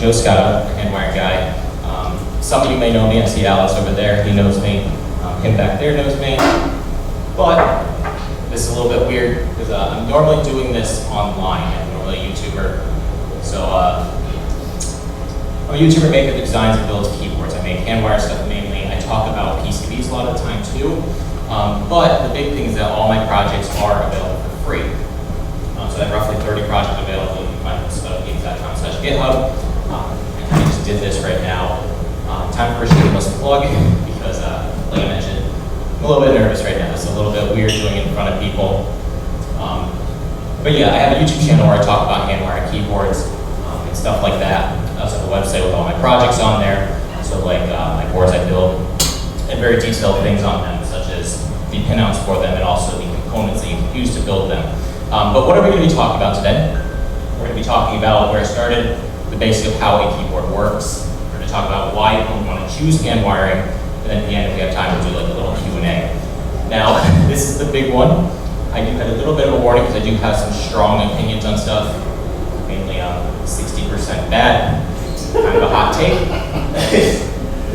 Joe Scott, a hand wiring guy. Some of you may know me. I see Alex over there. He knows me. Him back there knows me. But this is a little bit weird because I'm normally doing this online. I'm normally a YouTuber. So I'm a YouTuber maker that designs and builds keyboards. I make hand wire stuff mainly. I talk about PCBs a lot of the time too. But the big thing is that all my projects are available for free. So I have roughly 30 projects available. You can find them at games.com/GitHub. And I just did this right now. Time for a shameless plug because, like I mentioned, I'm a little bit nervous right now. It's a little bit weird doing it in front of people. But yeah, I have a YouTube channel where I talk about hand wired keyboards and stuff like that. I also have a website with all my projects on there. So like my boards I build and very detailed things on them, such as the pinouts for them and also the components that you can use to build them. But what are we going to be talking about today? We're going to be talking about where I started, the basics of how a keyboard works. We're going to talk about why you want to choose hand wiring, and then at the end, if we have time, we'll do like a little Q&A. Now, this is the big one. I do have a little bit of a warning because I do have some strong opinions on stuff, mainly 60% bad, kind of a hot take.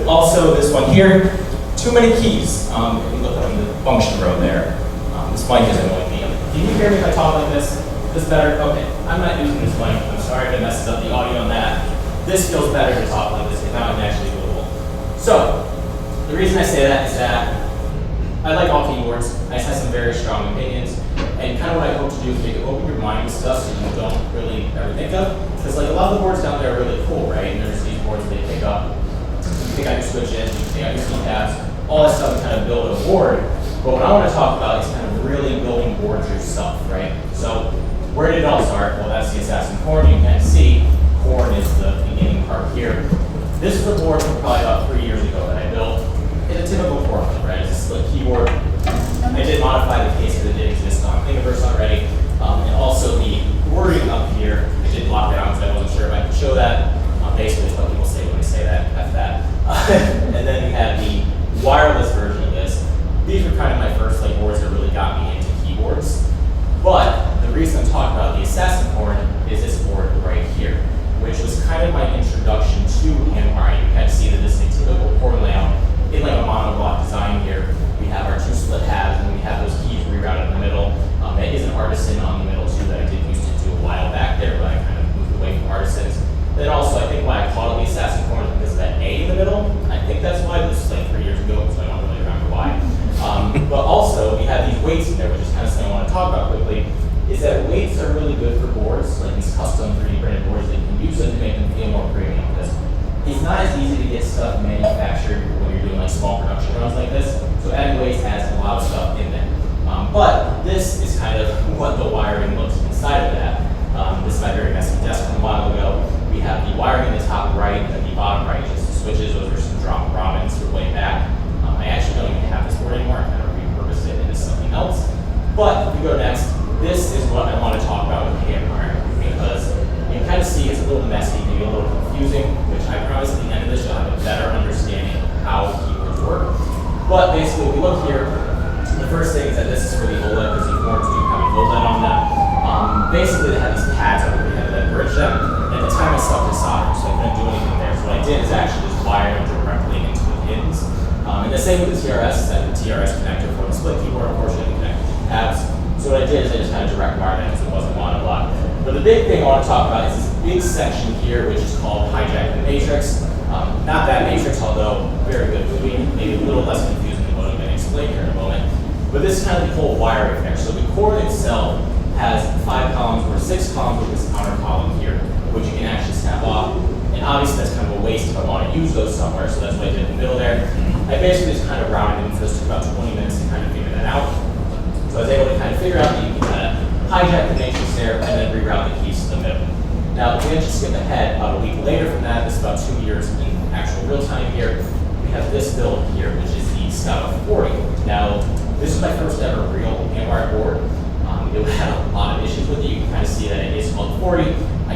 Also, this one here, too many keys. If you look on the function row there, this mic is annoying me. Can you hear me if I talk like this? Is this better? Okay, I'm not using this mic. I'm sorry if I messed up the audio on that. This feels better to talk like this because now I can actually move. So, the reason I say that is that I like all keyboards. I just have some very strong opinions. And kind of what I hope to do is make it open your mind with stuff so you don't really ever think of. Because like a lot of the boards down there are really cool, right? And there's these boards that they pick up. You pick out your switches, you pick out your keycaps, all that stuff to kind of build a board. But what I want to talk about is kind of really building boards yourself, right? So where did it all start? Well, that's the Assassin Corn. You can see Corn is the beginning part here. This is a board from probably about 3 years ago that I built in a typical format, right? It's a split keyboard. I did modify the case because it did exist on Thingiverse already. And also the wording up here, I did block that out because I wasn't sure if I could show that. Basically, it's what people say when they say that, F that. And then we have the wireless version of this. These were kind of my first like boards that really got me into keyboards. But the reason I'm talking about the Assassin Corn is this board right here, which was kind of my introduction to hand wiring. You can see that this is a typical Corn layout in like a monoblock design here. We have our two split halves and we have those keys rerouted in the middle. That is an artisan on the middle too that I did used to do a while back there, but I kind of moved away from artisans. Then also I think why I called it the Assassin Corn is because of that A in the middle. I think that's why. This is like 3 years ago, so I don't really remember why. But also we have these weights in there, which is kind of something I want to talk about quickly, is that weights are really good for boards, like these custom 3D printed boards that you can use them to make them feel more premium. Because it's not as easy to get stuff manufactured when you're doing like small production runs like this. So adding weights has a lot of stuff in there. But this is kind of what the wiring looks inside of that. This is my very messy desk from a while ago. We have the wiring in the top right and the bottom right, just the switches. Those are some drop Robins from way back. I actually don't even have this board anymore. I kind of repurposed it into something else. But if we go next, this is what I want to talk about with hand wiring, because you can kind of see it's a little messy, maybe a little confusing, which I promise at the end of this you'll have a better understanding of how keyboards work. But basically, if we look here, the first thing is that this is for the OLED, because the boards do have an OLED on them. Basically, they have these pads over here that bridge them. And at the time I stuck to solder, so I couldn't do anything there. So what I did is actually just wire them directly into the pins. And the same with the TRS, that the TRS connector for the split keyboard, unfortunately, connected to the tabs. So what I did is I just kind of direct wired it because it wasn't monoblock. But the big thing I want to talk about is this big section here, which is called hijack the matrix. Not that matrix, although very good movie, maybe a little less confusing than what I'm going to explain here in a moment. But this is kind of the whole wiring there. So the cord itself has 5 columns or 6 columns with this outer column here, which you can actually snap off. And obviously that's kind of a waste if I want to use those somewhere, so that's what I did in the middle there. I basically just kind of routed them. This took about 20 minutes to kind of figure that out. So I was able to kind of figure out that you can kind of hijack the matrix there and then reroute the keys to the middle. Now, if we just skip ahead, about a week later from that, this is about 2 years in actual real time here, we have this build here, which is the Scout 40. Now, this is my first ever real hand wire board. It had a lot of issues with it. You can kind of see that it is called 40. I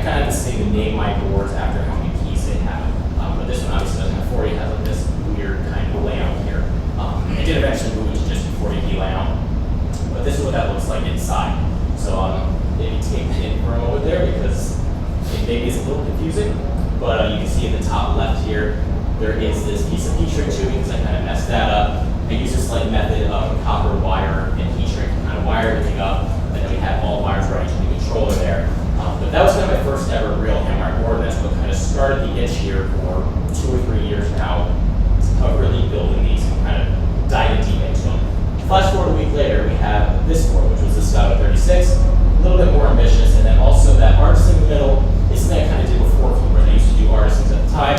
kind of have this thing to name my boards after how many keys they have. But this one obviously doesn't have 40. It has like this weird kind of layout here. I did eventually move it to just a 40 key layout. But this is what that looks like inside. So maybe take it in for a moment there because it maybe is a little confusing. But you can see in the top left here, there is this piece of heat shrink tubing because I kind of messed that up. I used this like method of copper wire and heat shrink to kind of wire everything up, and then we had all the wires running to the controller there. But that was kind of my first ever real hand-wired board, and that's what kind of started the itch here for 2 or 3 years now of really building these and kind of diving deep into them. Flash forward a week later, we have this board, which was the Scout 36, a little bit more ambitious, and then also that artisan in the middle is something I kind of did before keyboards. I used to do artisans at the time.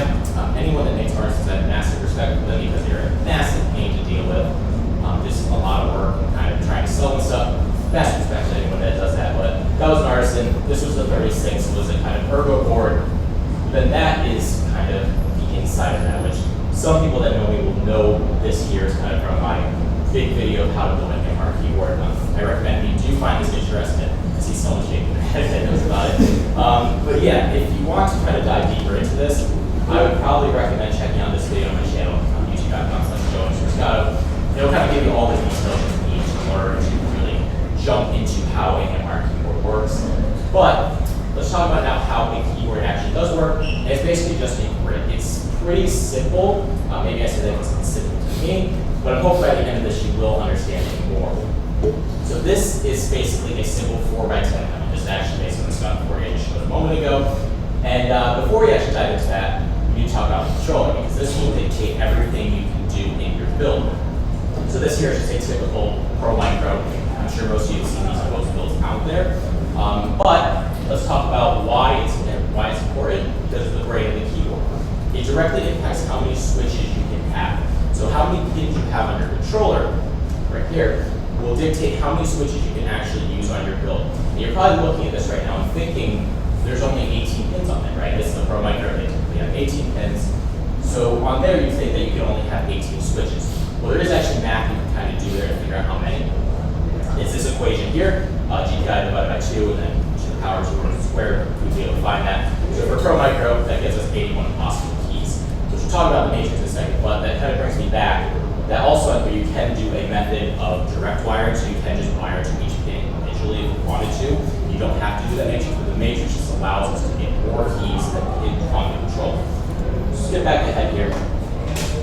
Anyone that makes artisans, I have massive respect for them because they're a massive pain to deal with. Just a lot of work and kind of trying to sell and stuff. Massive respect to anyone that does that, but that was an artisan. This was the 36, it was a kind of ergo board. Then that is kind of the inside of that, which some people that know me will know this here is kind of from my big video of how to build a hammer keyboard. I recommend if you do find this interesting. I see someone shaking their head that knows about it. But yeah, if you want to kind of dive deeper into this, I would probably recommend checking out this video on my channel on youtube.com/joe_scato. It'll kind of give you all the details you need in order to really jump into how a hammer keyboard works. But let's talk about now how a keyboard actually does work. And it's basically just a grid. It's pretty simple. Maybe I said that it's simple to me, but I'm hoping by the end of this you will understand it more. So this is basically a simple 4x10 panel. This is actually based on the Scout 48 I showed a moment ago. And before we actually dive into that, we need to talk about the controller because this will dictate everything you can do in your build. So this here is just a typical Pro Micro. I'm sure most of you have seen these in most builds out there. But let's talk about why it's important because of the brain of the keyboard. It directly impacts how many switches you can have. So how many pins you have on your controller, right here, will dictate how many switches you can actually use on your build. And you're probably looking at this right now and thinking there's only 18 pins on there, right? This is the Pro Micro, they typically have 18 pins. So on there you think that you can only have 18 switches. Well, there is actually math you can kind of do there to figure out how many. It's this equation here, GPI divided by 2, and then to the power 2 squared, we'd be able to find that. So for Pro Micro, that gives us 81 possible keys. Which we'll talk about the matrix in a second, but that kind of brings me back. That also, you can do a method of direct wiring, so you can just wire to each pin individually if you wanted to. You don't have to do that matrix, but the matrix just allows us to get more keys on the controller. Just get back ahead here.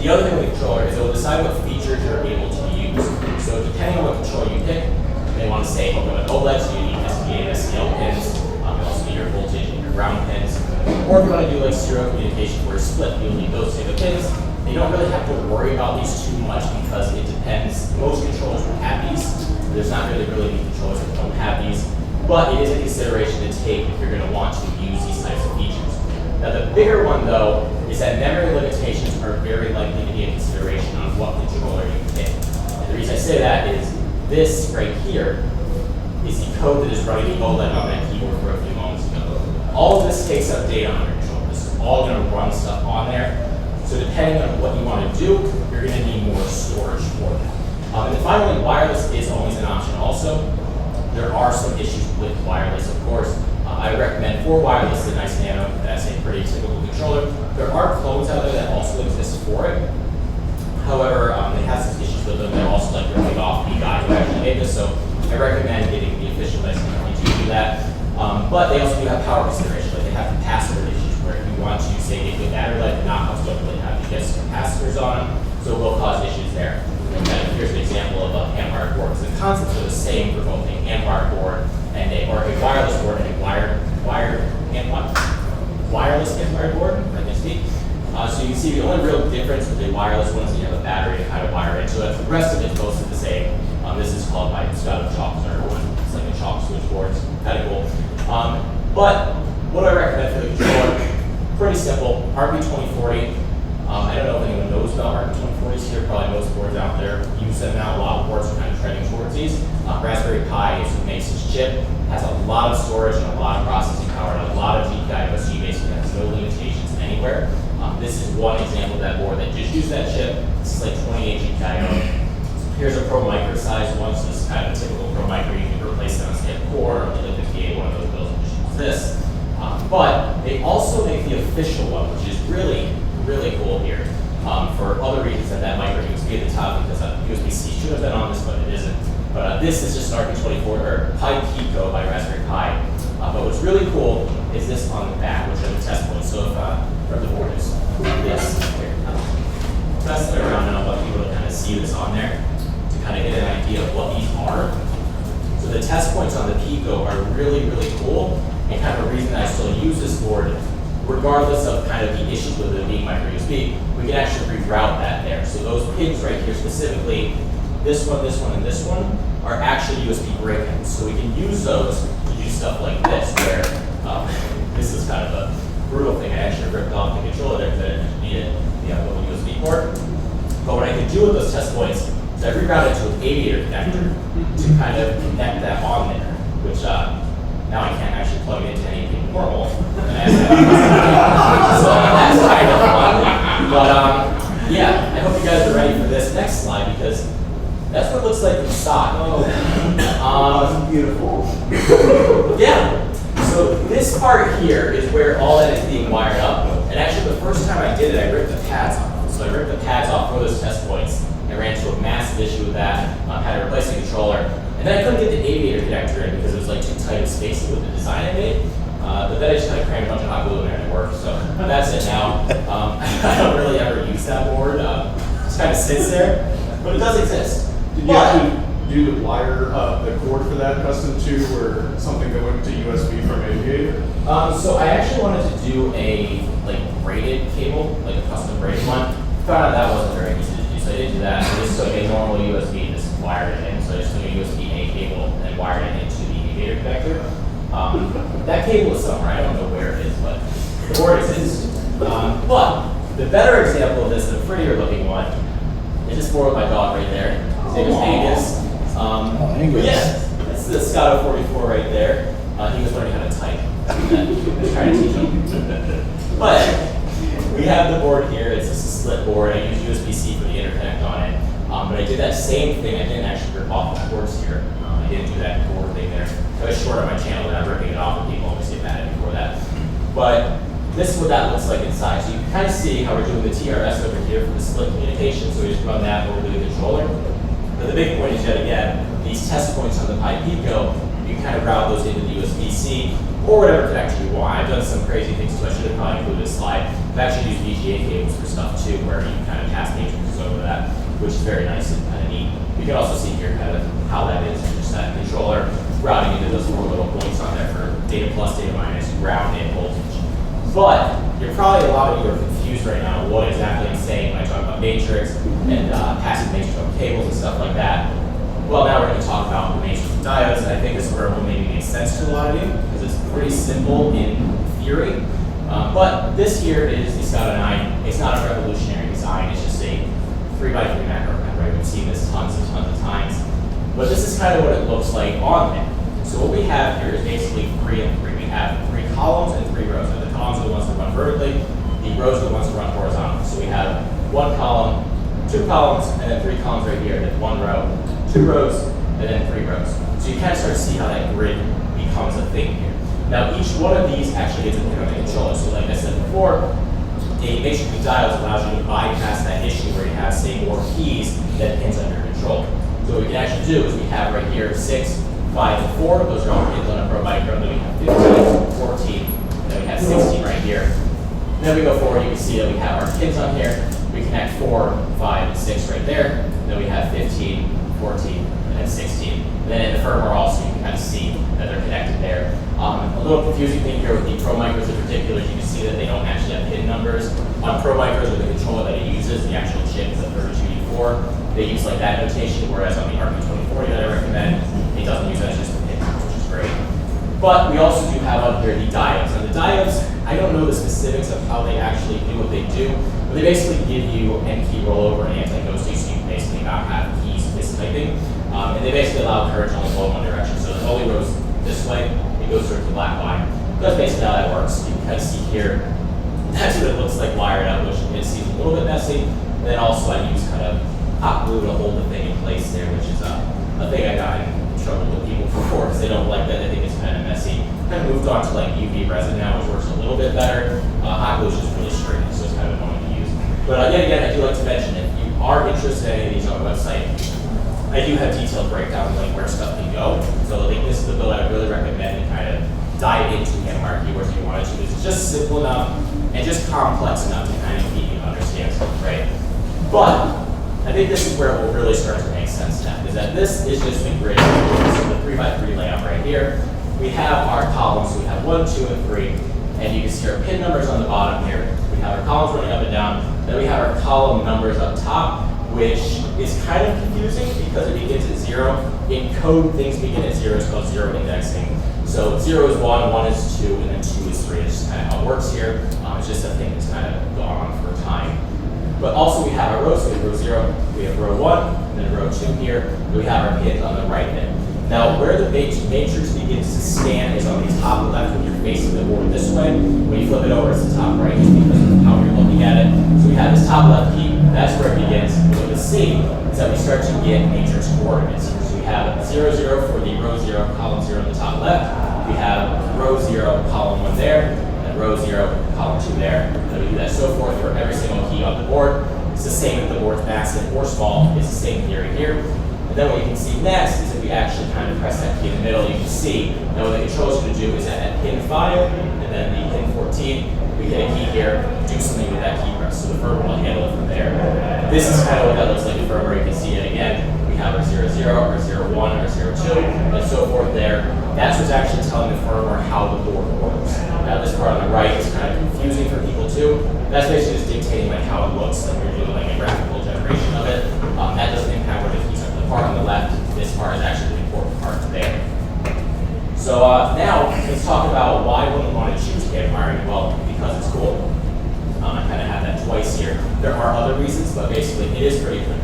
The other thing with the controller is it will decide what features you're able to use. So depending on what controller you pick, they want to say, okay, with OLED, so you need SPA and SCL pins. You also need your voltage and your ground pins. Or if you want to do like serial communication where it's split, you'll need those type of pins. You don't really have to worry about these too much because it depends. Most controllers will have these. There's not really any controllers that don't have these. But it is a consideration to take if you're going to want to use these types of features. Now the bigger one though is that memory limitations are very likely to be a consideration on what controller you pick. And the reason I say that is this right here is the code that is running the OLED on that keyboard for a few moments ago. All of this takes up data on your controller. This is all going to run stuff on there. So depending on what you want to do, you're going to need more storage for that. And then finally, wireless is always an option also. There are some issues with wireless, of course. I recommend for wireless the Nice Nano. That's a pretty typical controller. There are clones out there that also exist for it. However, they have some issues with them. They're also like ripping off the guy who actually made this. So I recommend getting the official Nice Nano to do that. But they also do have power considerations. Like they have capacitor issues where if you want to say get good battery life, knockoffs don't really have to get some capacitors on them. So it will cause issues there. And here's an example of a hand-wired board. So the concepts are the same for both a hand-wired board and a wireless board and a wireless hand-wired board, if I can speak. So you can see the only real difference with the wireless one is that you have a battery and how to wire it. So the rest of it's mostly the same. This is called by Scout Chalk one. It's like a chalk switchboard. It's kind of cool. But what do I recommend for the controller? Pretty simple. RP2040. I don't know if anyone knows about RP2040s here. Probably most boards out there use them now. A lot of boards are kind of trending towards these. Raspberry Pi is who makes this chip. Has a lot of storage and a lot of processing power and a lot of GPI, so you basically have no limitations anywhere. This is one example of that board that just used that chip. This is like 28 GPI. Here's a Pro Micro size one, so this is kind of a typical Pro Micro. You can replace it on say a core or the 58, one of those builds, and just use this. But they also make the official one, which is really cool here for other reasons than that micro USB at the top, because USB-C should have been on this, but it isn't. But this is just an RP24 or Pi Pico by Raspberry Pi. But what's really cool is this on the back, which are the test points. So if points on the Pico are really, really cool, and kind of a reason that I still use this board, regardless of kind of the issues with it being micro USB, we can actually reroute that there. So those pins right here specifically, this one, and this one, are actually USB breakouts. So we can use those to do stuff like this, where this is kind of a brutal thing. I actually ripped off the controller there because I didn't need it, the little USB port. But what I can do with those test points is I reroute it to an aviator connector to kind of connect that on there, which now I can't actually plug it into anything normal. So that's kind of fun. But yeah, I hope you guys are ready for this next slide because that's what it looks like inside. That's beautiful. Yeah. So this part here is where all that is being wired up. And actually the first time I did it, I ripped the pads off. So I ripped the pads off for those test points. I ran into a massive issue with that. Had to replace the controller. And then I couldn't get the aviator connector in because it was like too tight of spacing with the design I made. But then I just kind of crammed a bunch of hot glue in there and it worked. So that's it now. I don't really ever use that board. It just kind of sits there. But it does exist. Did you actually do the wire, the cord for that custom too, or something that went to USB from Aviator? So I actually wanted to do a braided cable, like a custom braided one. Found out that wasn't very easy to do, so I didn't do that. I just took a normal USB and just wired it in. So I just took a USB-A cable and wired it into the Aviator connector. That cable is somewhere, I don't know where it is, but the board exists. But the better example of this, the prettier looking one, is this board with my dog right there. His name is Angus. Angus. Yeah, that's the Scotto 44 right there. He was learning how to type. I was trying to teach him. But we have the board here. It's just a split board. I use USB-C for the interconnect on it. But I did that same thing. I didn't actually rip off the cords here. I didn't do that board thing there. I was short on my channel and I'm ripping it off with people. Obviously, I've had it before that. But this is what that looks like inside. So you can kind of see how we're doing the TRS over here for the split communication. So we just run that over to the controller. But the big point is yet again, these test points on the Pi Pico, you can kind of route those into the USB-C or whatever connector you want. I've done some crazy things too. I should have probably included this slide. I've actually used VGA cables for stuff too, where you can kind of pass matrices over that, which is very nice and kind of neat. You can also see here kind of how that is, just that controller routing into those four little points on there for data plus, data minus, ground, and voltage. But you're probably, a lot of you are confused right now what exactly I'm saying when I talk about matrix and passive matrix over cables and stuff like that. Well, now we're going to talk about the matrix of diodes, and I think this is where it will maybe make sense to a lot of you, because it's pretty simple in theory. But this here is the Scotto 9. It's not a revolutionary design, it's just a 3x3 macro pad, right? We've seen this tons and tons of times. But this is kind of what it looks like on there. So what we have here is basically 3 and 3. We have 3 columns and 3 rows. And the columns are the ones that run vertically, the rows are the ones that run horizontally. So we have 1 column, 2 columns, and then 3 columns right here. Then 1 row, 2 rows, and then 3 rows. So you kind of start to see how that grid becomes a thing here. Now each one of these actually gets a pin on the controller. So like I said before, a matrix of diodes allows you to bypass that issue where you have, say, more keys that pins on your controller. So what we can actually do is we have right here 6, 5, and 4. Those are all pins on a Pro Micro. Then we have 15, 14, and then we have 16 right here. And then we go forward, you can see that we have our pins on here. We connect 4, 5, and 6 right there. And then we have 15, 14, and then 16. And then in the firmware also, you can kind of see that they're connected there. A little confusing thing here with the Pro Micros in particular, you can see that they don't actually have pin numbers. On Pro Micros, with the controller that it uses, the actual chip is a 32E4. They use like that notation, whereas on the RP2040 that I recommend, it doesn't use that, it's just a pin, which is great. But we also do have up here the diodes. Now the diodes, I don't know the specifics of how they actually do what they do, but they basically give you N-key rollover and anti-ghosting, so you can basically not have keys mistyping. And they basically allow current to only flow in one direction. So it only goes this way, it goes through the black line. That's basically how that works. You can kind of see here, that's what it looks like wired up, which it seems a little bit messy. And then also I use kind of hot glue to hold the thing in place there, which is a thing I got in trouble with people before because they don't like that. They think it's kind of messy. Kind of moved on to like UV resin now, which works a little bit better. Hot glue is just really straight, so it's kind of annoying to use. But yet again, I do like to mention, if you are interested in any of these on the website, I do have detailed breakdown of like where stuff can go. So like this is the build I would really recommend to kind of dive into MR keywords if you wanted to. It's just simple enough and just complex enough to kind of keep you understand stuff, right? But I think this is where it will really start to make sense now, is that this is just a grid. So the 3x3 layout right here. We have our columns, we have 1, 2, and 3, and you can see our pin numbers on the bottom here. We have our columns running up and down, then we have our column numbers up top, which is kind of confusing because it begins at 0. In code, things begin at 0, it's called zero indexing. So 0 is 1, 1 is 2, and then 2 is 3. It's just kind of how it works here. It's just a thing that's kind of gone on for time. But also we have our rows, so we have row 0, we have row 1, and then row 2 here, and we have our pins on the right there. Now, where the matrix begins to scan is on the top left when you're facing the board this way. When you flip it over, it's the top right, just because of how you're looking at it. So we have this top left key, that's where it begins. What you'll see is that we start to get matrix coordinates. So we have 0, 0 for the row 0, column 0 on the top left. We have row 0, column 1 there, and row 0, column 2 there. And then we do that so forth for every single key on the board. It's the same if the board's massive or small. It's the same theory here. And then what you can see next is if we actually kind of press that key in the middle, you can see that what the controller's going to do is at pin 5 and then the pin 14, we hit a key here, do something with that key press. So the firmware will handle it from there. This is kind of what that looks like in firmware. You can see it again. We have our 0, 0, our 0, 1, our 0, 2, and so forth there. That's what's actually telling the firmware how the board works. Now this part on the right is kind of confusing for people too. That's basically just dictating like how it looks, like we're doing like a graphical generation of it. That doesn't impact where the keys are. The part on the left, this part is actually the important part there. So now let's talk about why wouldn't want to choose CAD wiring. Well, because it's cool. I kind of have that twice here. There are other reasons, but basically it is pretty cool.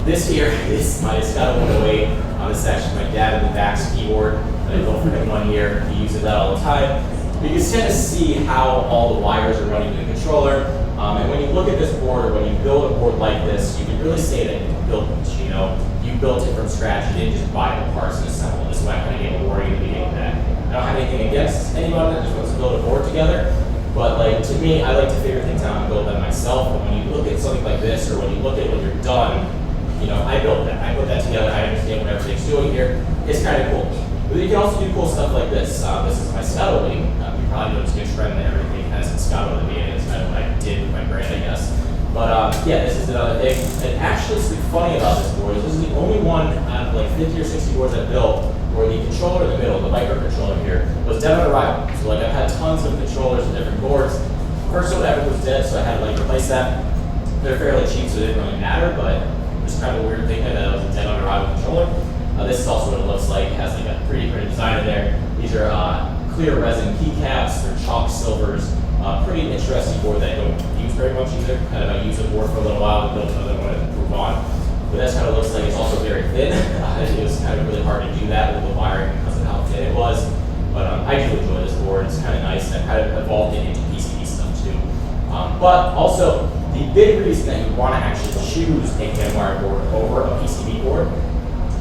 This here is my Scott 108. This is actually my dad in the back's keyboard. I built for him 1 year. He uses that all the time. But you can tend to see how all the wires are running in the controller. And when you look at this board, or when you build a board like this, you can really say that you built it. You know, you built it from scratch. You didn't just buy the parts and assemble. This is why I kind of gave a warning at the beginning of that. I don't have anything against anybody that just wants to build a board together. But like to me, I like to figure things out and build them myself. But when you look at something like this, or when you look at when you're done, you know, I built that. I put that together. I understand what everything's doing here. It's kind of cool. But you can also do cool stuff like this. This is my Scotto wing. You probably noticed a trend that everything has a Scotto at the beginning. It's kind of what I did with my brand, I guess. But yeah, this is another thing. And actually, something funny about this board is this is the only one out of like 50 or 60 boards I built where the controller in the middle, the microcontroller here, was dead on arrival. So like I've had tons of controllers and different boards. First one ever was dead, so I had to like replace that. They're fairly cheap, so it didn't really matter, but it's kind of a weird thing that it was a dead on arrival controller. This is also what it looks like. It has like a 3D printed design in there. These are clear resin keycaps. They're chalk silvers. Pretty interesting board that I don't use very much either. Kind of I use a board for a little while and build another one and move on. But that's how it looks like. It's also very thin. It was kind of really hard to do that with the wiring because of how thin it was. But I do enjoy this board. It's kind of nice, and I've kind of evolved it into PCB stuff too. But also, the big reason that you want to actually choose a CAD wire board over a PCB board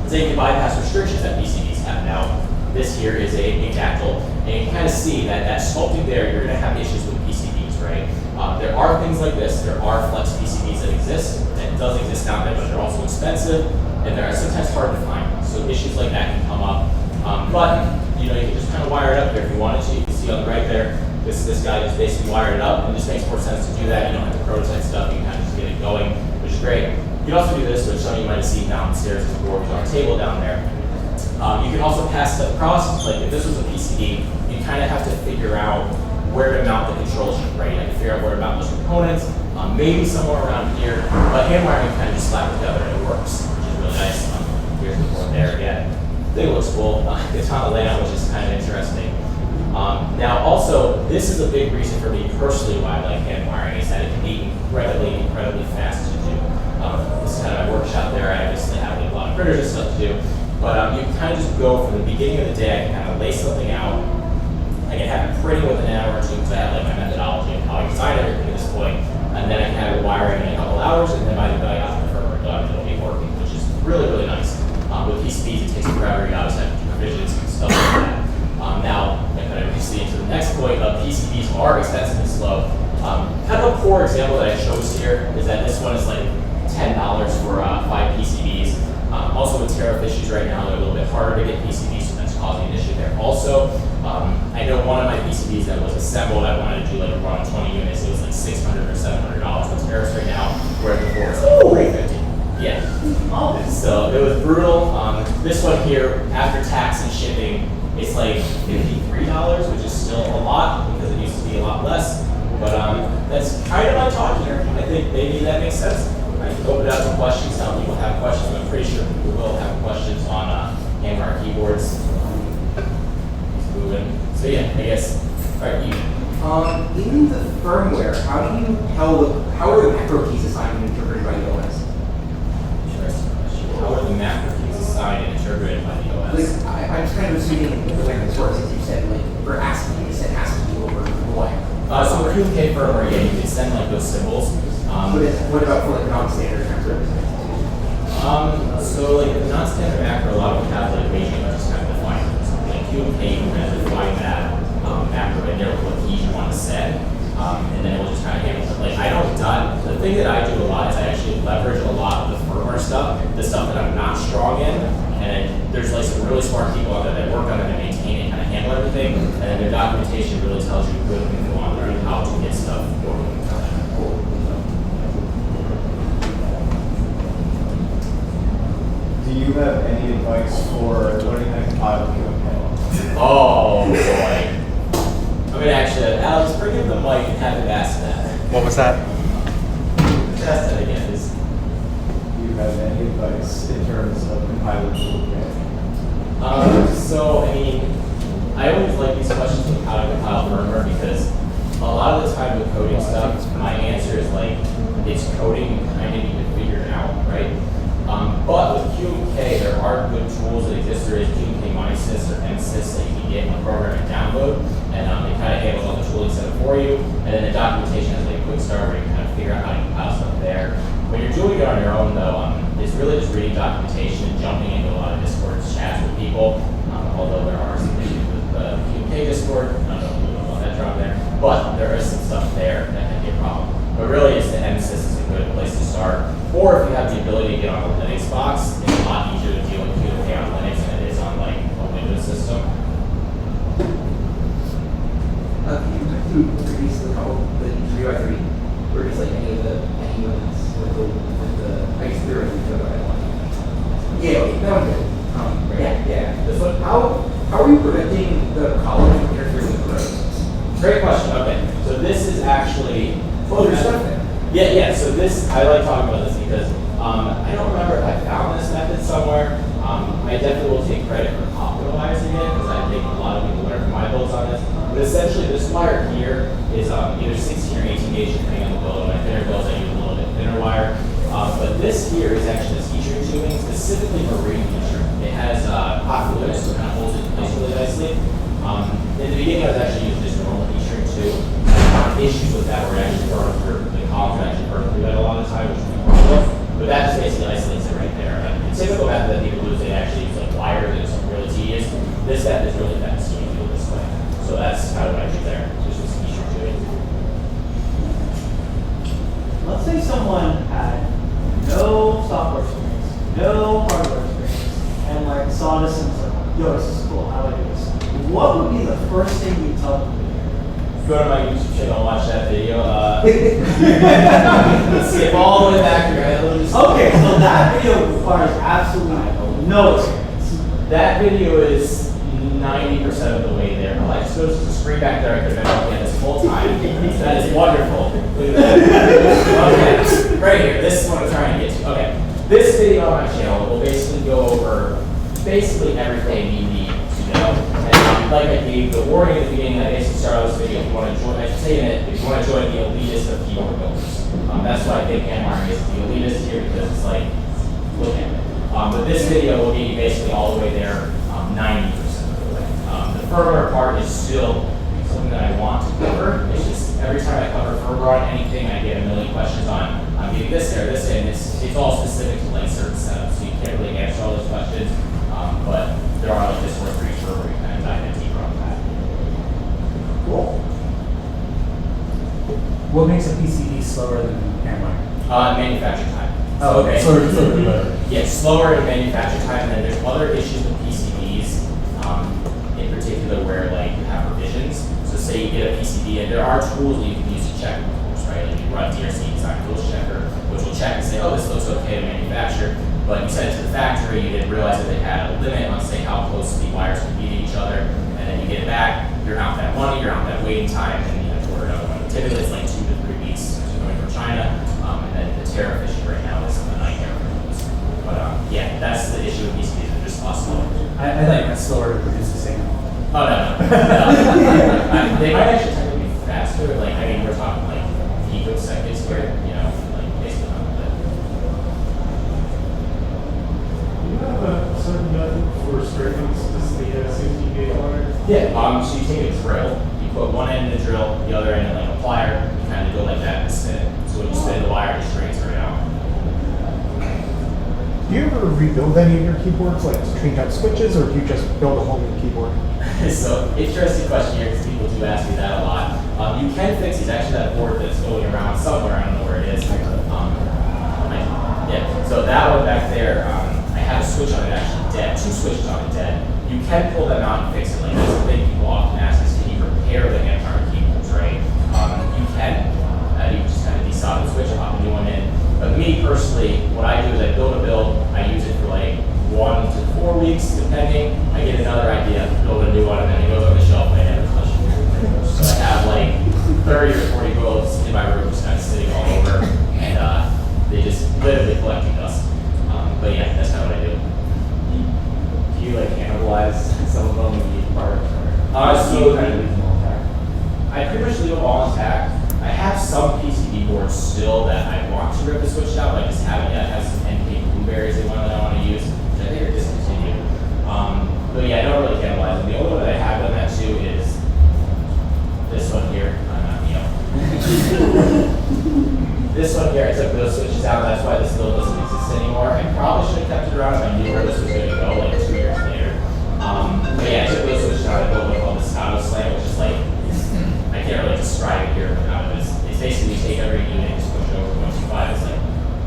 is that you can bypass restrictions that PCBs have. Now, this here is a dactyl, and you can kind of see that that sculpting there, you're going to have issues with PCBs, right? There are things like this. There are flex PCBs that exist, that does exist out there, but they're also expensive, and they're sometimes hard to find. So issues like that can come up. But you know, you can just kind of wire it up here if you wanted to. You can see on the right there, this guy just basically wired it up, and it just makes more sense to do that. You don't have to prototype stuff. You can kind of just get it going, which is great. You can also do this, which some of you might have seen downstairs in the board on a table down there. You can also pass stuff across. Like if this was a PCB, you kind of have to figure out where to mount the control chip, right? You have to figure out where to mount those components, maybe somewhere around here. But hand wiring, you kind of just slap it together and it works, which is really nice. Here's the board there again. I think it looks cool. It's on the layout, which is kind of interesting. Now, also, this is a big reason for me personally why I like hand wiring, is that it can be incredibly fast to do. This is kind of my workshop there. I obviously have a lot of printers and stuff to do. But you can kind of just go from the beginning of the day, I can kind of lay something out. I can have it printing within an hour or two because I have like my methodology of how I design everything at this point. And then I can have it wiring in a couple hours, and then by the time I got the firmware done, it'll be working, which is really nice. With PCBs, it takes forever. You obviously have to do revisions and stuff like that. Now, I kind of see into the next point of PCBs are expensive and slow. Kind of a poor example that I chose here is that this one is like $10 for 5 PCBs. Also with tariff issues right now, they're a little bit harder to get PCBs, so that's causing an issue there. Also, I know one of my PCBs that was assembled, I wanted to do like a run 20 units, it was like $600 or $700 with tariffs right now, where before it's like $350. So it was brutal. This one here, after tax and shipping, it's like $53, which is still a lot because it used to be a lot less. But that's kind of my talk here. I think maybe that makes sense. I can open it up to questions. Now people have questions. I'm pretty sure people will have questions on Hammer keyboards. He's moving. So yeah, I guess. All right, you. In the firmware, how are the macro keys assigned and interpreted by the OS? Interesting question. How are the macro keys assigned and interpreted by the OS? Like, I'm just kind of assuming the way the source, as you said, like for ASCII, you said ASCII over the wire. So for QK firmware, yeah, you can send like those symbols. What about for like non-standard macros? So like the non-standard macro, a lot of them have like Beijing just kind of define it. So like QK can kind of define that macro in there with what keys you want to set, and then it will just kind of handle it. Like I don't done the thing that I do a lot is I actually leverage a lot of the firmware stuff, the stuff that I'm not strong in, and there's like some really smart people out there that work on it and maintain it, kind of handle everything, and then their documentation really tells you good info on learning how to get stuff working. Do you have any advice for learning how to compile QMK? Oh boy. I'm gonna actually, Alex, bring in the mic and have him ask that. What was that? Test that again. Do you have any advice in terms of compiling QMK? So, I mean, I always like these questions with how to compile firmware because a lot of the time with coding stuff, my answer is like, it's coding, you kind of need to figure it out, right? But with QMK, there are good tools that exist. There is QMK MySys or MSys that you can get in the program and download, and it kind of handles all the tooling setup for you. And then the documentation has like a quick start where you can kind of figure out how to compile stuff there. When you're doing it on your own, though, it's really just reading documentation and jumping into a lot of Discord chats with people. Although there are some issues with the QMK Discord, I don't know if you know about that drop there, but there is some stuff there that can be a problem. But really, it's the MSys is a good place to start. Or if you have the ability to get on a Linux box, it's a lot easier to deal with QMK on Linux than it is on like a Windows system. Can you release the GUI3? Or just like any ones with the I guess they're in the right one. Yeah, okay, that one's good. Yeah. This one? How are you preventing the column from interfering with the rows? Great question. Okay, so this is actually. Oh, there's stuff there. Yeah. So this, I like talking about this because I don't remember if I found this method somewhere. I definitely will take credit for popularizing it because I think a lot of people learn from my builds on this. But essentially, this wire here is either 16 or 18 gauge depending on the build. On my thinner builds, I use a little bit thinner wire. But this here is actually this heat shrink tubing specifically for reading heat shrink. It has hot fluids, so it kind of holds it in place really nicely. In the beginning, I was actually using just normal heat shrink too. Issues with that were actually burned through. The columns are actually burned through that a lot of the time, which is a problem. But that just basically isolates it right there. The typical method that people use, they actually use like wire, and it's really tedious. This method is really fast, so you can do it this way. So that's kind of what I do there. Just this heat shrink tubing. Let's say someone had no software experience, no hardware experience, and like saw this and was like, yo, this is cool, how do I do this? What would be the first thing you tell them to do? Go to my YouTube channel and watch that video. Skip all the way back here. Okay, so that video requires absolutely no experience. That video is 90% of the way there. Oh, I just noticed the screen back there. I could have been looking at this whole time. That is wonderful. Okay, right here. This is what I'm trying to get to. Okay, this video on my channel will basically go over basically everything you need to know. And like I gave the warning at the beginning, I basically started this video. If you want to join, I should say in it, if you want to join the elitist of keyboard builders. That's why I think Anmar is the elitist here because it's like, look at it. But this video will be basically all the way there, 90% of the way. The firmware part is still something that I want to cover. It's just every time I cover firmware on anything, I get a million questions on I'm getting this there, and it's all specific to like certain setups, so you can't really answer all those questions. But there are like Discord for each firmware you kind of dive in deeper on that. Cool. What makes a PCB slower than Hammer? Manufacturing time. Oh, okay. So better. Yeah, slower in manufacturing time, and then there's other issues with PCBs, in particular where like you have revisions. So say you get a PCB, and there are tools that you can use to check it, right? Like you run DRC Design Tools Checker, which will check and say, oh, this looks okay to manufacture. but you sent it to the factory, you didn't realize that they had a limit on, say, how close the wires could be to each other, and then you get it back, you're out that money, you're out that waiting time, and you have to order another one. Typically, it's like 2 to 3 weeks coming from China, and then the tariff issue right now is a nightmare for those. But yeah, that's the issue with PCBs, they're just lost slower. I thought you meant slower to produce the same. Oh, no. They might actually tend to be faster, like, I mean, we're talking like picoseconds here, you know, like basically on the Do you have a certain method for straightening the 60 gauge wire? Yeah, so you take a drill, you put one end in the drill, the other end in like a plier, you kind of go like that and spin it. So when you spin the wire, it straightens right out. Do you ever rebuild any of your keyboards, like change out switches, or do you just build a whole new keyboard? So, interesting question here, because people do ask me that a lot. You can fix these. Actually, that board that's going around somewhere, I don't know where it is. Yeah, so that one back there, I have a switch on it actually dead, 2 switches on it dead. You can pull them out and fix it. Like, that's the thing people often ask is, can you repair the Hamtaro keyboards, right? You can. You just kind of desolder the switch, pop a new one in. But me personally, what I do is I build a build, I use it for like 1 to 4 weeks, depending. I get another idea, build a new one, and then it goes on the shelf and I never touch it. So I have like 30 or 40 builds in my room just kind of sitting all over, and they just literally collecting dust. But yeah, that's kind of what I do. Do you like cannibalize some of them when you need parts? So kind of leave them all intact? I pretty much leave them all intact. I have some PCB boards still that I want to rip the switch out, but I just haven't yet. I have some NK blueberries that I want to use, which I think are discontinued. But yeah, I don't really cannibalize them. The only one that I have done that to is this one here. This one here, I took those switches out, and that's why this still doesn't exist anymore. I probably should have kept it around if I knew where this was going to go, like 2 years later. But yeah, I took those switches out. I built one called the Staccato Slam, which is like, I can't really describe it here, but it's basically you take every unit and just push it over 125. It's like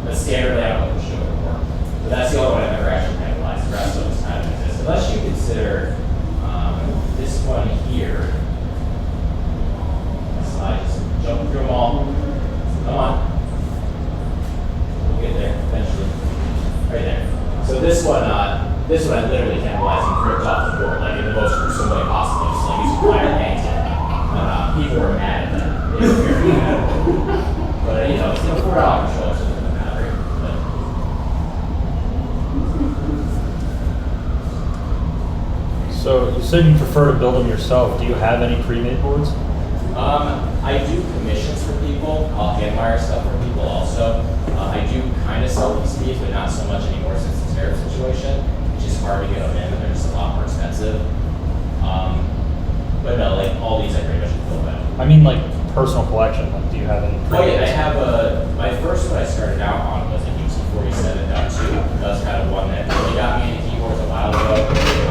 the standard layout of push it over more. But that's the only one I've ever actually cannibalized. The rest of them kind of exist. Unless you consider this one here. So I just jump through them all. Come on. We'll get there eventually. Right there. So this one I literally cannibalized and ripped off the board, like in the most gruesome way possible. Just like using plier hands. People were mad at that. They were very mad. But you know, it's $4 control, so it doesn't matter. So you said you prefer to build them yourself. Do you have any pre-made boards? I do commissions for people. I'll hand wire stuff for people also. I do kind of sell PCBs, but not so much anymore since the tariff situation. It's just hard to get them in, and they're just a lot more expensive. But no, like all these I pretty much build out. I mean, like personal collection. Like, do you have any? Oh yeah, I have my first one I started out on was a UT47.2. That's kind of one that really got me into keyboards a while ago.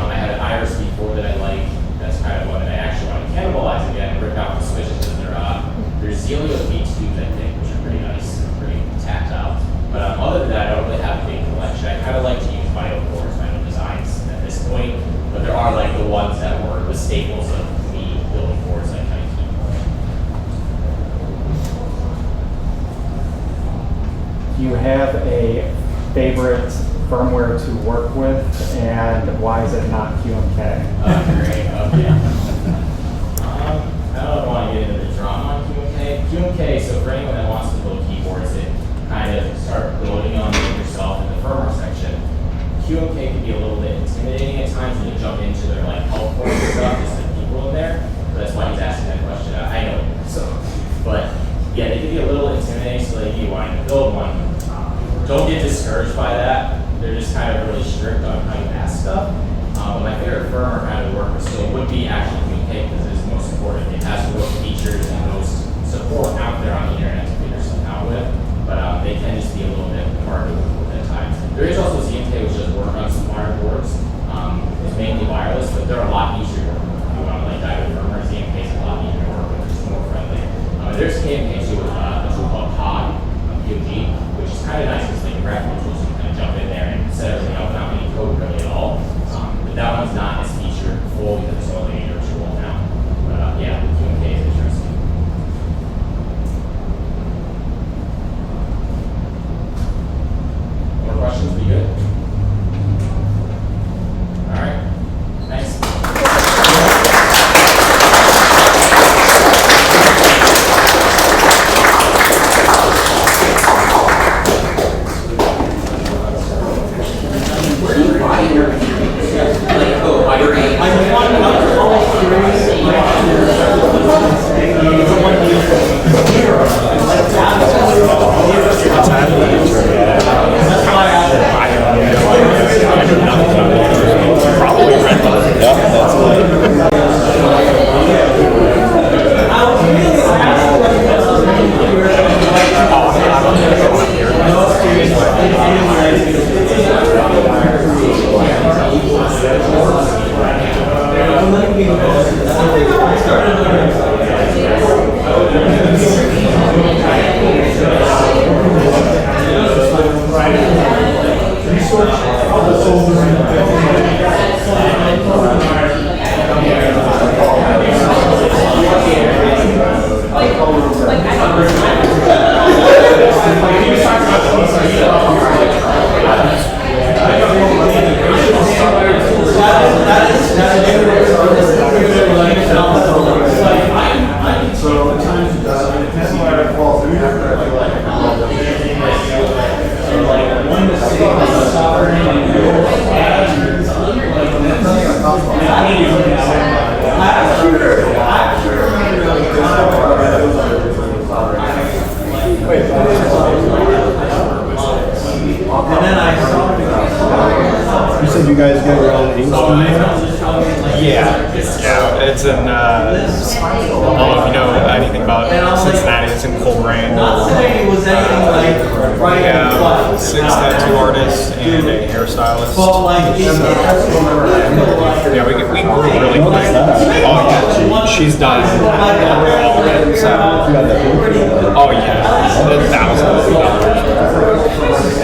I had an Iris before that I like. That's kind of one that I actually want to cannibalize again and rip out the switches because they're Zelio V2s, I think, which are pretty nice, pretty tactile. But other than that, I don't really have a big collection. I kind of like to use my own boards, my own designs at this point. But there are like the ones that were the staples of me building boards that I kind of keep. Do you have a favorite firmware to work with, and why is it not QMK? Great, okay. I don't want to get into the drama on QMK. QMK, so for anyone that wants to build keyboards and kind of start building on it yourself in the firmware section, QMK can be a little bit intimidating at times when you jump into their like help boards and stuff. There's like people in there. That's why he's asking that question. I know. So, but yeah, they can be a little intimidating. So like you want to build one, don't get discouraged by that. They're just kind of really strict on how you ask stuff. But my favorite firmware kind of work still would be actually QMK because it is most important. It has the most features and most support out there on the internet to figure stuff out with. But they can just be a little bit hard to work with at times. There is also ZMK, which does work on some wire boards. It's mainly wireless, but they're a lot easier to work with. If you want to like dive with firmware, ZMK is a lot easier to work with. It's more friendly. There's KMK too with a tool called POG, POG, which is kind of nice because like graphical tools, you can kind of jump in there and set everything up without any code really at all. But that one's not as feature full because it's only a year or two old now. But yeah, QMK is interesting. You said you guys got your own ink studio? Yeah, it's in, I don't know if you know anything about Cincinnati, it's in Coleraine. We have 6 tattoo artists and a hairstylist. Yeah, we grew really quick. Oh yeah, she's done all of it, so. Oh yeah, thousands of dollars.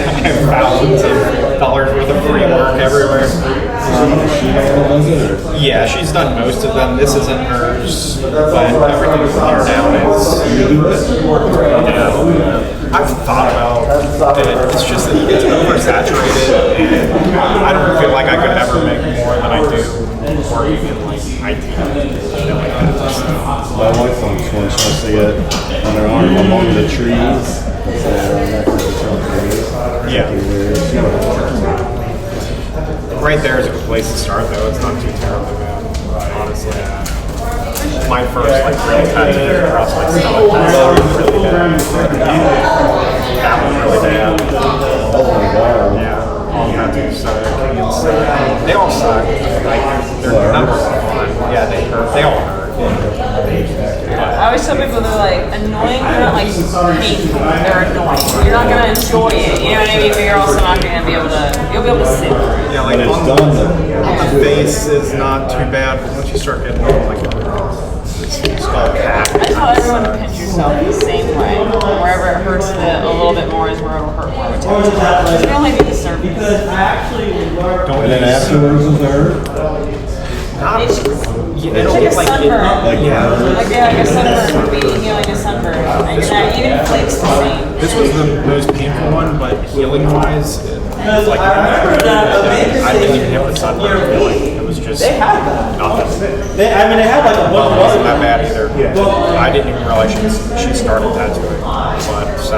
I have thousands of dollars worth of free work everywhere. Yeah, she's done most of them. This isn't hers, but everything from here down is. I've thought about it. It's just that it's oversaturated, and I don't feel like I could ever make more than I do working in like IT. My wife wants to see it on her arm among the trees. Yeah. Right there is a good place to start, though. It's not too terribly bad, honestly. My first like real tattoo across my stomach was really bad. That was really bad. Oh my god. Yeah, all tattoos suck. They all suck. Like they're number one. Yeah, they hurt. They all hurt. I always tell people they're like annoying, they're not like painful, they're annoying. You're not gonna enjoy it, you know what I mean? But you're also not gonna be able to, you'll be able to sit through it. Yeah, like on the face is not too bad, but once you start getting on like it's all cat. I tell everyone to pinch yourself the same way. Wherever it hurts a little bit more is where it'll hurt more with tattoos. You don't like the surface. And then afterwards is there? It's like a sunburn. Like a sunburn would be healing a sunburn. And even flakes the same. This was the most painful one, but healing wise, like I didn't even have the sunburn feeling. It was just nothing. They had like a Well, it wasn't that bad either. I didn't even realize she started tattooing. But so it's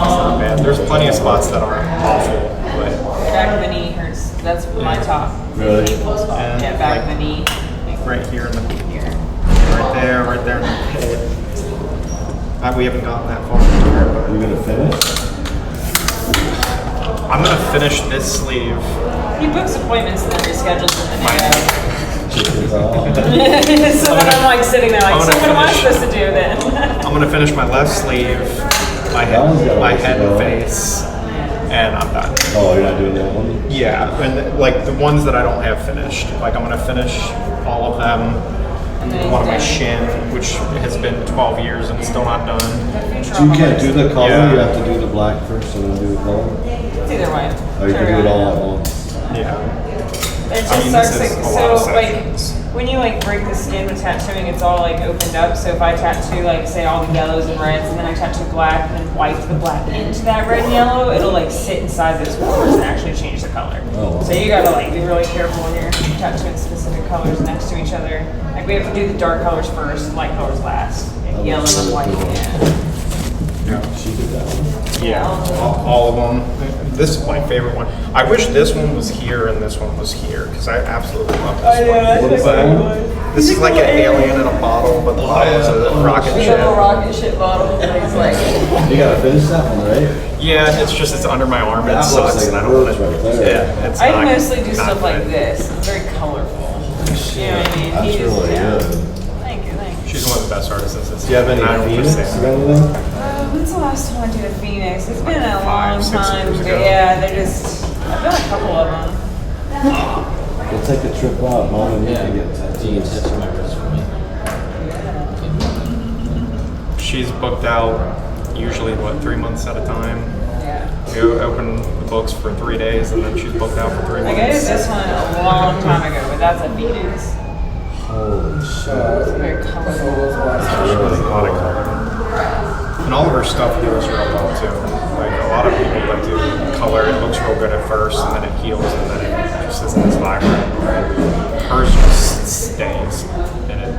not bad. There's plenty of spots that aren't awful, but Back of the knee hurts. That's my top painful spot. And Yeah, back of the knee. right here in the Here. right there in the head. We haven't gotten that far here, but You gonna finish? I'm gonna finish this sleeve. He books appointments and then reschedules them the My- day. So then I'm like sitting there like, I'm so gonna what am I finish- supposed to do then? I'm gonna finish my left sleeve, my head and face, and I'm done. Oh, you're not doing that one? Yeah, and like the ones that I don't have finished, like I'm gonna finish all of them. And then One of my he's shin, which has been 12 years and it's still not done. So you can't do the color, Yeah. you have to do the black first and then do the color? It's either way. Or you can do it all at once? Yeah. It just I mean, sucks. this is Like, a lot of so like sections. when you like break the skin with tattooing, it's all like opened up. So if I tattoo like say all the yellows and reds, and then I tattoo black, and then white the black into that red and yellow, it'll like sit inside those pores and actually change the color. Oh. So you gotta like be really careful when you're tattooing specific colors next to each other. Like we have to do the dark colors first, light colors last, and yellow and white. Yeah. She did that one. Yeah, all of them. This is my favorite one. I wish this one was here and this one was here because I absolutely love this one. What is that one? This is like an alien in a bottle, but the bottle is a rocket Like a ship. little rocket ship bottle. And it's like, You gotta finish that one, right? Yeah, it's under my arm. It That looks sucks, like and I it don't want hurts to. right there. Yeah, it's I not- mostly do not stuff like good. this. It's very colorful. You know what I mean? That's He's- really yeah. good. Thank you, thank you. She's one of the best artists. Do you have any I don't Phoenix understand. or anything? When's the last time I did a Phoenix? It's been a 5, long 6 time. years But ago. yeah, they're just. I've done a couple of them. We'll take a trip out, Mom, and you can get tattoos. She's booked out usually 3 months at a time. Yeah. We open the books for 3 days, and then she's booked out for 3 Like I did months. this one a long time ago, but that's a Phoenix. Holy shit. It's very colorful. Really a lot of color. And all of her stuff heals real well too. Like a lot of people that do color, it looks real good at first, and then it heals, and then it just isn't as vibrant. Hers just stays, and it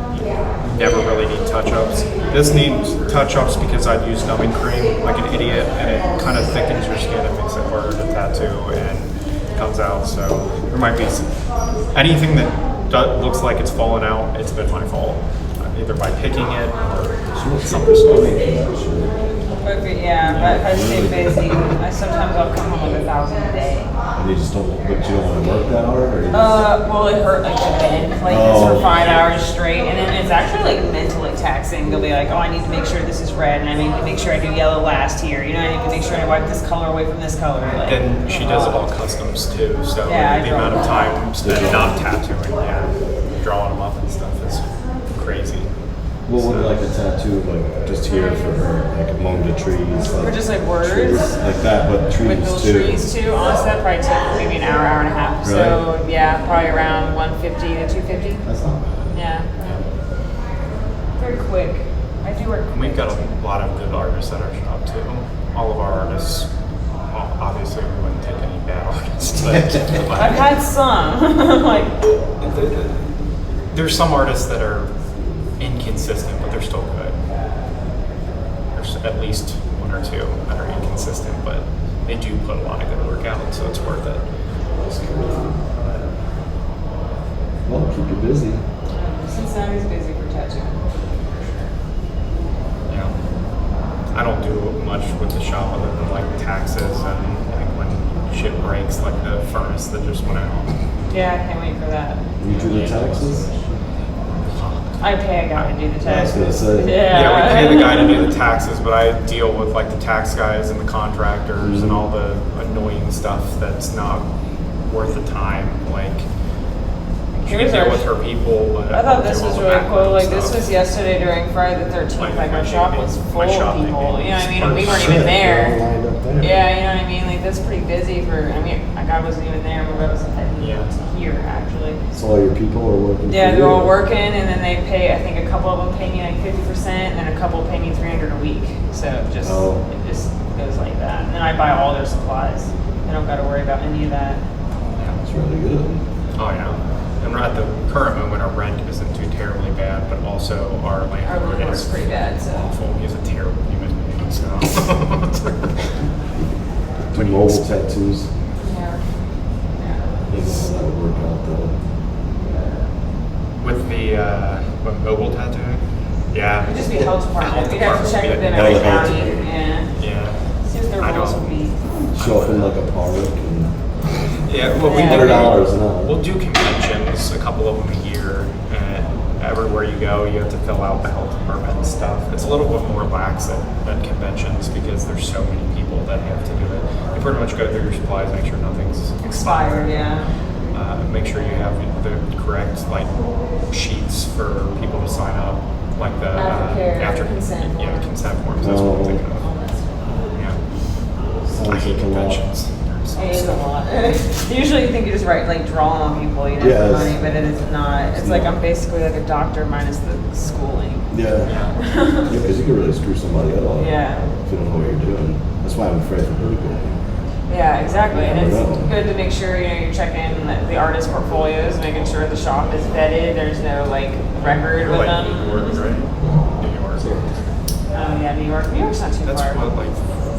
never really need touch-ups. This needs touch-ups because I'd use numbing cream like an idiot, and it kind of thickens your skin and makes it harder to tattoo and comes out. So there might be anything that looks like it's fallen out. It's been my fault, either by picking it or something stupid. But yeah, but if I stay busy, sometimes I'll come home with 1,000 a day. And you just don't, but you don't want to work that hard, or you Well, it hurt like to bend like this for 5 hours straight, and then it's actually like mentally taxing. They'll be like, oh, I need to make sure this is red, and I need to make sure I do yellow last here. You know, I need to make sure I wipe this color away from this color. Like, And she does it all customs too, so Yeah, I the draw amount of them. time spent not tattooing, drawing them up and stuff is crazy. What would like a tattoo like just here for like among the trees? Like Or just like words? trees, like that, but trees with little too. trees too. Honestly, that probably took maybe an hour, hour and a half. So yeah, probably around 150 to 250. That's not bad. Yeah. Very quick. I do work quick. We've got a lot of good artists at our shop too. All of our artists, well, obviously we wouldn't take any bad artists, but I've had some. Like, there's some artists that are inconsistent, but they're still good. There's at least one or two that are inconsistent, but they do put a lot of good work out, so it's worth it. Well, keep you busy. Cincinnati's busy for tattooing. Yeah. I don't do much with the shop other than like taxes and like when shit breaks, like the furnace that just went out. Yeah, I can't wait for that. You do the taxes? I pay a guy to do the I was taxes. gonna say. Yeah. Yeah, we pay the guy to do the taxes, but I deal with like the tax guys and the contractors and all the annoying stuff that's not worth the time. Like, she can Here's deal our- with her people, but I thought I'll this do all was the really background cool. Like this stuff. was yesterday during Friday the 13th. Like, Like my our shop shop was made- full my of shop made people. me You know what I mean? And we first. weren't even Shit, they're all there. lined up there. Yeah, you know what I mean? Like that's pretty busy for. I mean, like I wasn't even there. My rep was heading Yeah. here actually. So all your people are working. Yeah, for they're you? all working, and then they pay. I think a couple of them pay me like 50%, and then a couple pay me $300 a week. So it just goes like that. And then I buy all their supplies. I don't got to worry about any of that. That's really good. Oh yeah. And at the current moment, our rent isn't too terribly bad, but also our Our landlord landlord's is pretty bad, so. awful. He's a terrible human being. So. Do mobile tattoos. Yeah. Yes, that would work out though. With the mobile tattooing, yeah. It'd just be health department. We'd have to check with them Yeah, every the health county. department. Yeah. Yeah. See what their I rules don't- would be. Show up in like a park and Yeah, well, we Yeah. $100 an hour. We'll do conventions, a couple of them a year, and everywhere you go, you have to fill out the health department stuff. It's a little bit more lax than conventions because there's so many people that have to do it. You pretty much go through your supplies, make sure nothing's Expired, yeah. Make sure you have the correct like sheets for people to sign up, like the Aftercare, consent yeah, forms. consent forms. That's what I'm thinking of. All that stuff. Yeah, sounds I hate like a lot. conventions. It is a lot. Usually you think you just write like drawing on people, you know, Yeah, for it's- money, but it is not. It's like I'm basically like a doctor minus the schooling. Yeah. Yeah, because you can really screw somebody up Yeah. if you don't know what you're doing. That's why I'm afraid of vertigo. Yeah, exactly. And it's I know. good to make sure, you know, you're checking the artist portfolios, making sure the shop is vetted, there's no like record with Like them. New York, right? New York. Oh yeah, New York. New York's not too That's far. what, like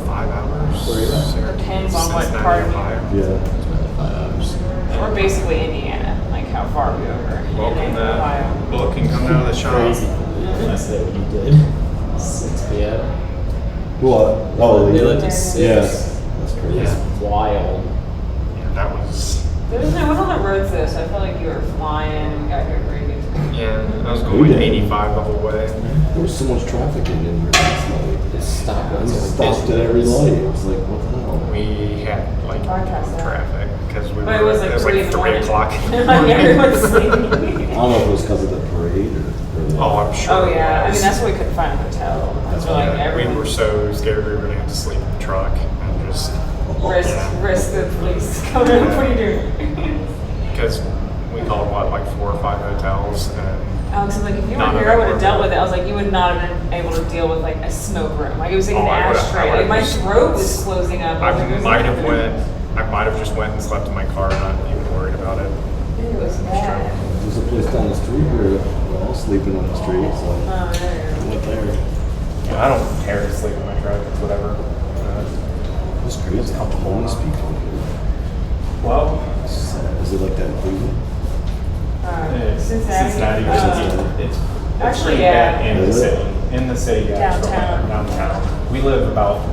5 hours? Where you at? Depends on what Cincinnati, part of Ohio. Yeah. 5 hours. We're basically Indiana, like how far are we over? Welcome Indiana, Ohio. to booking coming out of the shop. Crazy. That's what you did. 6 p.m. What? Oh, They yeah. left at 6. Yeah. That's crazy. It's wild. Yeah, that was. There was no one on the roads though, so I felt like you were flying and we got here pretty good. Yeah, I was We going did. 85 the whole way. There was so much traffic in here last night. It stopped. We stopped at every light. It was like, what the hell? We had like Broadcast that. traffic because we But it were. was like 3 in the 3 morning. o'clock. in the Like morning. everyone's sleeping. I don't know if it was because of the parade or Oh, I'm sure. Oh it yeah, I was. mean that's why we couldn't find a hotel. That's why like Yeah, we everyone were so scared we were gonna have to sleep in the truck and just risk the police coming. What are you doing? because we called like 4 or 5 hotels and Alex was like, if you None were of here, I them would have were- dealt with it. I was like, you would not have been able to deal with like a smoke room. Like it was like Oh, an I would've- ashtray. I Like would've my just- throat was closing up. I was like, I "There's might nothing." have just went and slept in my car and not even worried about it. It was bad. There's a place down the street where we're all sleeping on the street, so Oh, there. I went there. Yeah, I don't care to sleep in my truck. It's whatever. It's crazy how homeless people here. Well, It's sad. Is it like that in Cleveland? Cincinnati. It's Actually, pretty yeah. bad in the Is it? city. In the city, yeah. it's really bad. Downtown. Downtown. We live about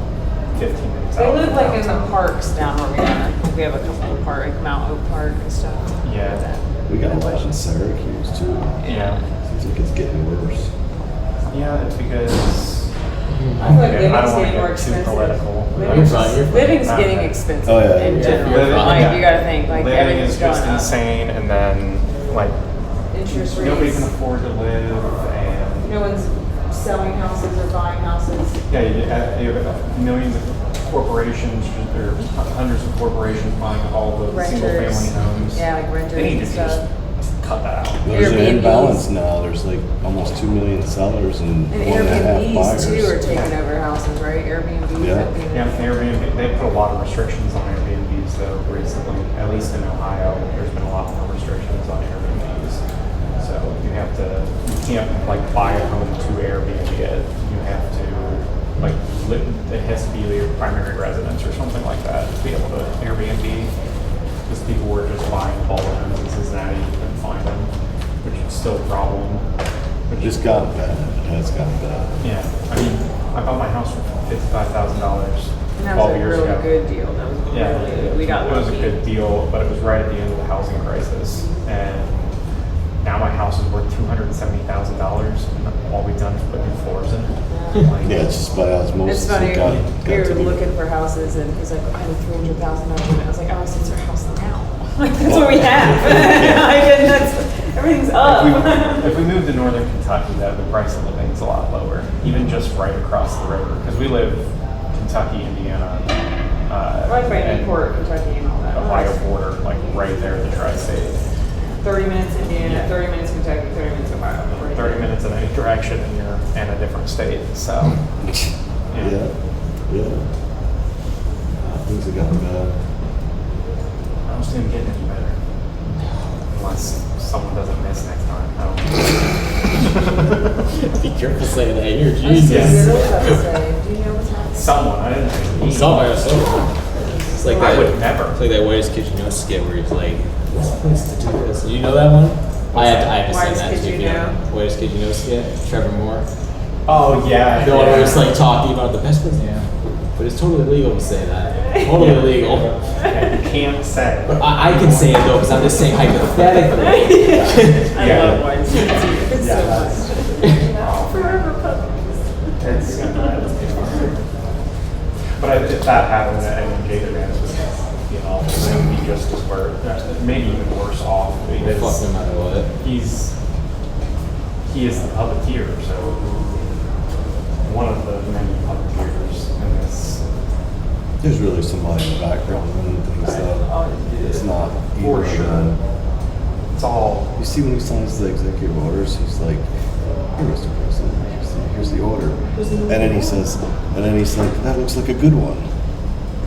15 minutes They out. live from like in the downtown. parks down where we are. We have a couple of parks, like Mount Oak Park and stuff. Yeah. We got a lot in Syracuse too. Yeah. Seems like it's getting worse. Yeah, it's because I feel like I don't living's want to getting more get too expensive. political. Living's, You're fine, you're fine. living's Not getting bad. expensive Oh, yeah, in yeah. general. Living- Like yeah. you gotta think, like Living everything's is just going up. insane, and then like Interest rates. nobody can afford to live, and No one's selling houses or buying houses. yeah, you have millions of corporations or hundreds of corporations buying up all the Renters. single-family homes. Yeah, like renters They need and to stuff. just cut that out. There's an Airbnbs. imbalance now. There's like almost 2 million sellers and And 1.5 buyers. Airbnbs too are taking over houses, right? Airbnbs. Yeah. have been- Yeah, Airbnb, they put a lot of restrictions on Airbnbs though recently, at least in Ohio, there's been a lot more restrictions on Airbnbs. So you can't like buy a home to Airbnb it. You have to like, it has to be your primary residence or something like that to be able to Airbnb. Because people were just buying all the homes in Cincinnati, you couldn't find them, which is still a problem. It's gotten bad. It has gotten bad. Yeah, I mean, I bought my house for $55,000 And that 12 was a years really ago. good deal. That was Yeah, really, we got it was a lucky. good deal, but it was right at the end of the housing crisis. And now my house is worth $270,000, and all we've done is put new floors in it. Like, Yeah, it's just by osmosis. It's funny, It got we to were be- looking for houses and he's like, I have a $300,000 unit. I was like, oh, so it's our house now. Like, that's what we have. Like, and that's, everything's up. If we moved to northern Kentucky, the price of living is a lot lower, even just right across the river. Because we live Kentucky, Indiana, Right by and Newport, Kentucky and all that. Ohio border, like right there in the tri-state. 30 minutes Indiana, Yeah. 30 minutes Kentucky, 30 minutes Ohio. Right 30 there. minutes in any direction, and you're in a different state. So, Yeah. Yeah. Things have gotten bad. I don't see them getting any better. Unless someone doesn't miss next time. I don't Be careful saying that here, Let's see, Jesus. what else I say. Do you know what's happening? Someone, I didn't know. Somewhere, it's like I that. would never. It's like that Whitest Kid You Know skit where he's like, "What's the place to do this?" You know that one? I have to send Whitest that Kid to You you. Know? Whitest Kid You Know skit. Trevor Moore. Oh, yeah. The one where he's like talking about the best place. Yeah. But it's totally illegal to say that. Totally illegal. Yeah, you can't say. But I can say it though, because I'm just saying hypothetically. I Yeah. love White City. It's Yeah, so that's- much. Forever puppies. It's, but if that happened and Jacob Vance was, you know, it would be just as worse, maybe even worse off Fuck because no matter what. he is the puppeteer, so one of the many puppeteers in this. There's really somebody in the background running things though. It's not For either sure. of them. It's all You see when he signs the executive orders, he's like, "Here, Mr. President, here's the order." And then he says, he's like, "That looks like a good one."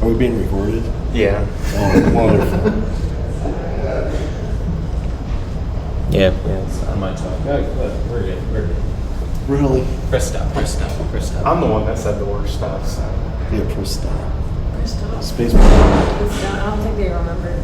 Are we being recorded? yeah. Oh, wonderful. Yeah. I might talk. We're good. We're good. Really? Press stop. Press stop. Press stop. I'm the one that said the worst stuff, so. Yeah, press stop. Stop. Space. I don't think they remember.